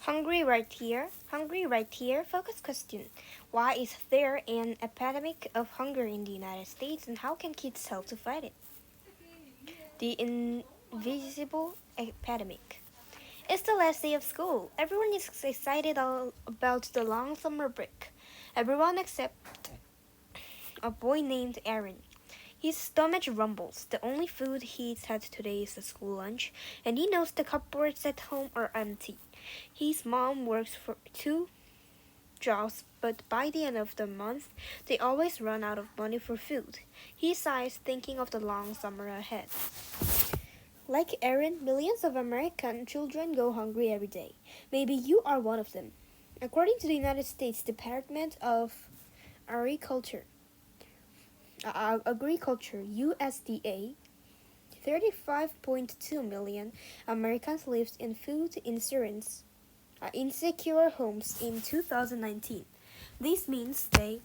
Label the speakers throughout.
Speaker 1: Hungry right here. Focus question. Why is there an epidemic of hunger in the United States and how can kids help to fight it? The invisible epidemic. It's the last day of school. Everyone is excited about the long summer break. Everyone except a boy named Aaron. His stomach rumbles. The only food he's had today is the school lunch, and he knows the cupboards at home are empty. His mom works for two jobs, but by the end of the month, they always run out of money for food. He sighs, thinking of the long summer ahead. Like Aaron, millions of American children go hungry every day. Maybe you are one of them. According to the United States Department of Agriculture, USDA, 35.2 million Americans lived in food insurance insecure homes in 2019. This means they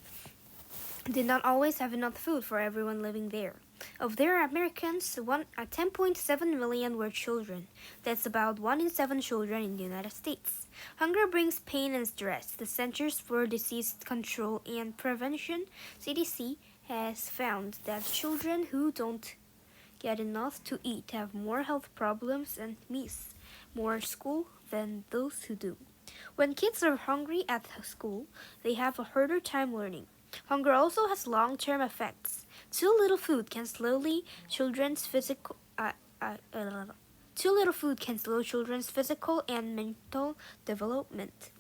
Speaker 1: did not always have enough food for everyone living there. Of their Americans, 10.7 million were children. That's about 1 in 7 children in the United States. Hunger brings pain and stress. The Centers for Disease Control and Prevention, CDC, has found that children who don't get enough to eat have more health problems and miss more school than those who do. When kids are hungry at school, they have a harder time learning. Hunger also has long-term effects. Too little food can too little food can slow children's physical and mental development.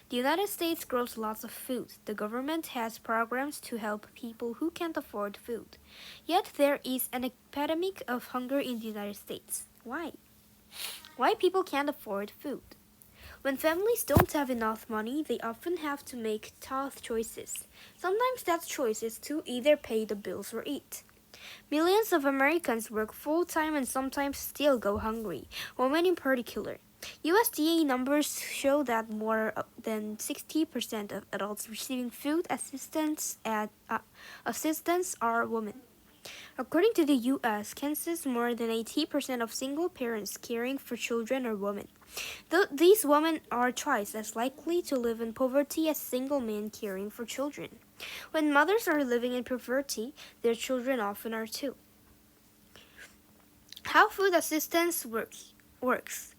Speaker 1: The United States grows lots of food. The government has programs to help people who can't afford food. Yet there is an epidemic of hunger in the United States. Why? Why people can't afford food? When families don't have enough money, they often have to make tough choices. Sometimes that choice is to either pay the bills or eat. Millions of Americans work full-time and sometimes still go hungry, women in particular. USDA numbers show that more than 60% of adults receiving food assistance are women. According to the U.S. Census, more than 80% of single parents caring for children are women. These women are twice as likely to live in poverty as single men caring for children. When mothers are living in poverty, their children often are too. How food assistance works.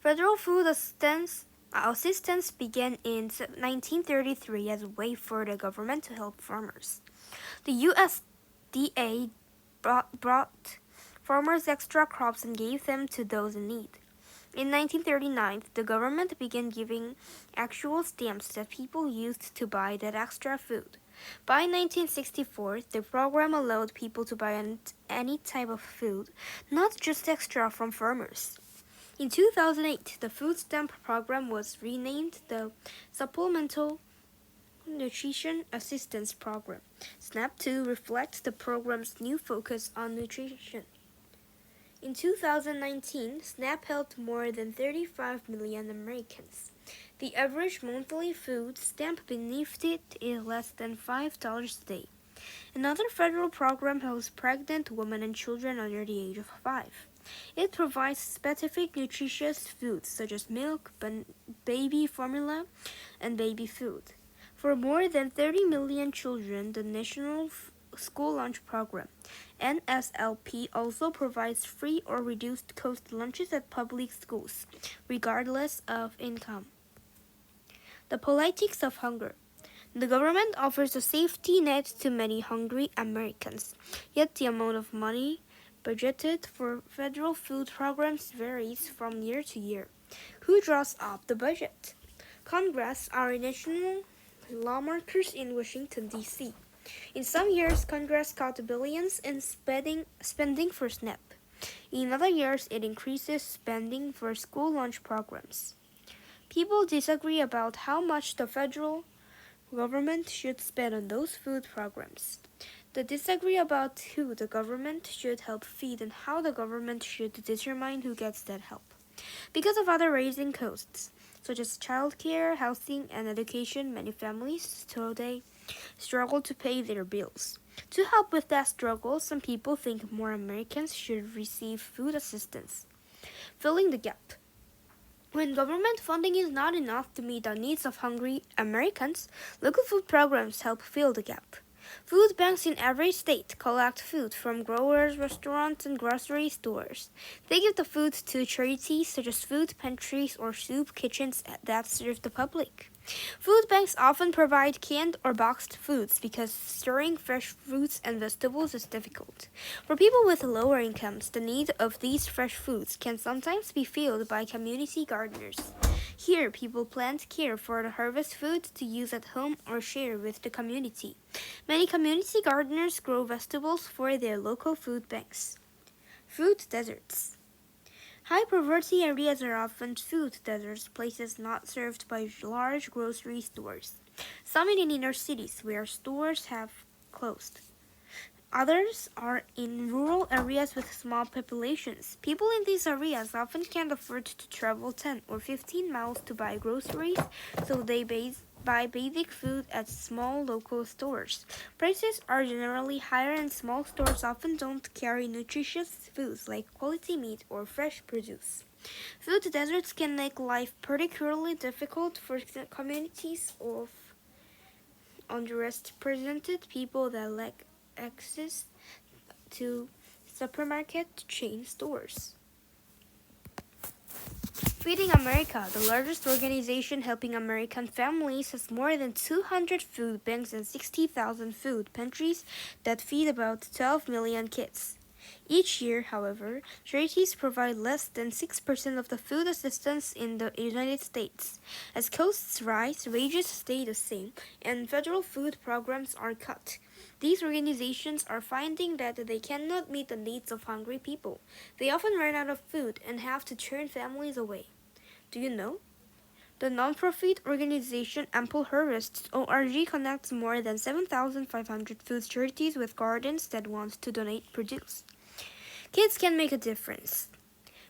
Speaker 1: Federal food assistance began in 1933 as a way for the government to help farmers. The USDA brought farmers extra crops and gave them to those in need. In 1939, the government began giving actual stamps that people used to buy that extra food. By 1964, the program allowed people to buy any type of food, not just extra from farmers. In 2008, the food stamp program was renamed the Supplemental Nutrition Assistance Program, SNAP, to reflect the program's new focus on nutrition. In 2019, SNAP helped more than 35 million Americans. The average monthly food stamp benefit is less than $5 a day. Another federal program helps pregnant women and children under the age of 5. It provides specific nutritious foods such as milk, baby formula, and baby food. For more than 30 million children, the National School Lunch Program, NSLP, also provides free or reduced cost lunches at public schools, regardless of income. The politics of hunger. The government offers a safety net to many hungry Americans, yet the amount of money budgeted for federal food programs varies from year to year. Who draws up the budget? Congress are national lawmakers in Washington, D.C. In some years, Congress cut billions in spending for SNAP. In other years, it increases spending for school lunch programs. People disagree about how much the federal government should spend on those food programs. They disagree about who the government should help feed and how the government should determine who gets that help. Because of other rising costs, such as childcare, housing, and education, many families today struggle to pay their bills. To help with that struggle, some people think more Americans should receive food assistance. Filling the gap. When government funding is not enough to meet the needs of hungry Americans, local food programs help fill the gap. Food banks in every state collect food from growers, restaurants, and grocery stores. They give the food to charities such as food pantries or soup kitchens that serve the public. Food banks often provide canned or boxed foods because storing fresh fruits and vegetables is difficult. For people with lower incomes, the need of these fresh foods can sometimes be filled by community gardeners. Here, people plant care for the harvest food to use at home or share with the community. Many community gardeners grow vegetables for their local food banks. Food deserts. High poverty areas are often food deserts, places not served by large grocery stores. Some in inner cities where stores have closed. Others are in rural areas with small populations. People in these areas often can't afford to travel 10 or 15 miles to buy groceries, so they buy basic food at small local stores. Prices are generally higher and small stores often don't carry nutritious foods like quality meat or fresh produce. Food deserts can make life particularly difficult for communities of underrepresented people that lack access to supermarket chain stores. Feeding America, the largest organization helping American families, has more than 200 food banks and 60,000 food pantries that feed about 12 million kids. Each year, however, charities provide less than 6% of the food assistance in the United States. As costs rise, wages stay the same, and federal food programs are cut. These organizations are finding that they cannot meet the needs of hungry people. They often run out of food and have to turn families away. Do you know? The nonprofit organization Ample Harvests (ORG) connects more than 7,500 food charities with gardens that want to donate produce. Kids can make a difference.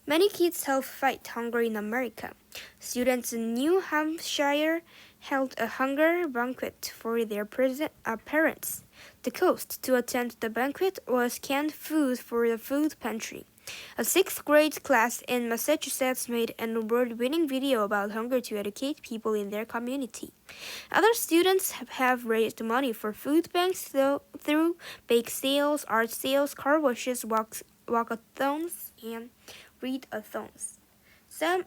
Speaker 1: Many kids help fight hunger in America. Students in New Hampshire held a hunger banquet for their parents. The cost to attend the banquet was canned food for the food pantry. A sixth grade class in Massachusetts made an award-winning video about hunger to educate people in their community. Other students have raised money for food banks through bake sales, art sales, car washes, walkathons, and read-a-thons. Sam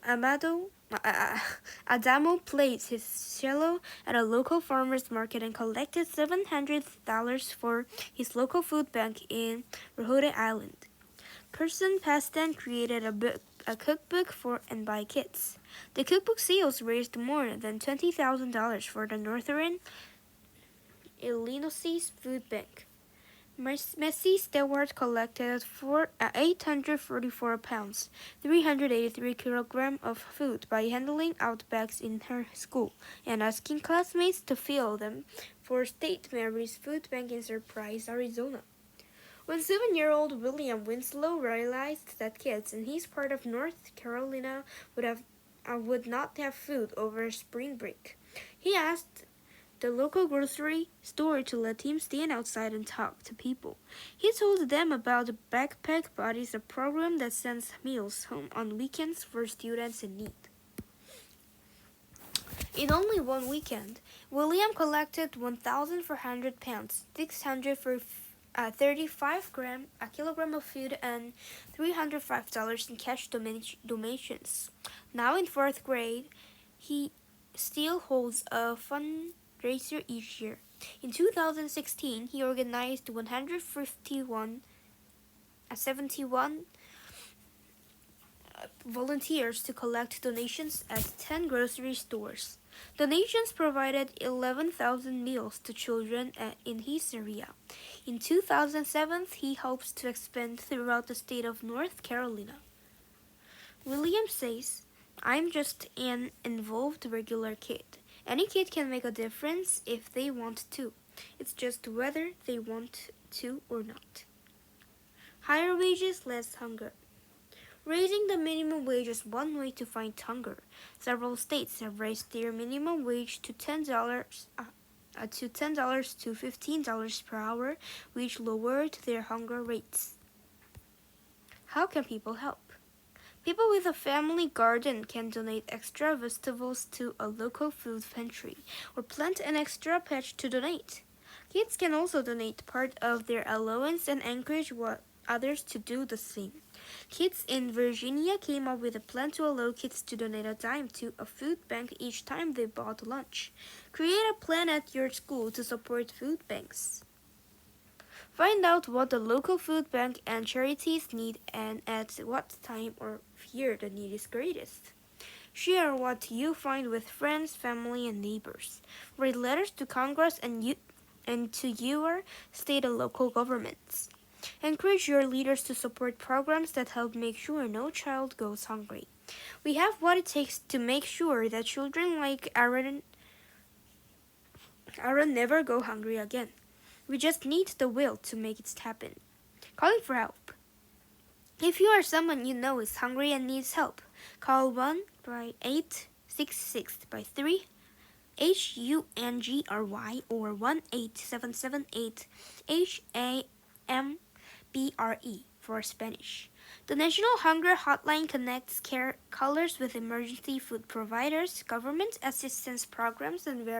Speaker 1: Adamo played his cello at a local farmer's market and collected $700 for his local food bank in Rhode Island. Person Pastan created a cookbook for and by kids. The cookbook sales raised more than $20,000 for the Northern Illinois Food Bank. Messi Stewart collected 844 pounds, 383 kilograms of food by handing out bags in her school and asking classmates to fill them for St. Mary's Food Bank in Surprise, Arizona. When 7-year-old William Winslow realized that kids in his part of North Carolina would not have food over spring break, he asked the local grocery store to let him stand outside and talk to people. He told them about Backpack Buddies, a program that sends meals home on weekends for students in need. In only one weekend, William collected 1,400 pounds, 635 grams, a kilogram of food, and $305 in cash donations. Now in 4th grade, he still holds a fundraiser each year. In 2016, he organized 71 volunteers to collect donations at 10 grocery stores. Donations provided 11,000 meals to children in his area. In 2007, he hopes to expand throughout the state of North Carolina. William says, "I'm just an involved regular kid. Any kid can make a difference if they want to. It's just whether they want to or not." Higher wages, less hunger. Raising the minimum wage is one way to fight hunger. Several states have raised their minimum wage to $10 to $15 per hour, which lowered their hunger rates. How can people help? People with a family garden can donate extra vegetables to a local food pantry or plant an extra patch to donate. Kids can also donate part of their allowance and encourage others to do the same. Kids in Virginia came up with a plan to allow kids to donate a dime to a food bank each time they bought lunch. Create a plan at your school to support food banks. Find out what the local food bank and charities need and at what time or year the need is greatest. Share what you find with friends, family, and neighbors. Write letters to Congress and to your state and local governments. Encourage your leaders to support programs that help make sure no child goes hungry. We have what it takes to make sure that children like Aaron never go hungry again. We just need the will to make it happen. Calling for help. If you or someone you know is hungry and needs help, call 1-866-3 HUNGRY or 1-8778-HAMBRE for Spanish. The National Hunger Hotline connects callers with emergency food providers, government assistance programs, and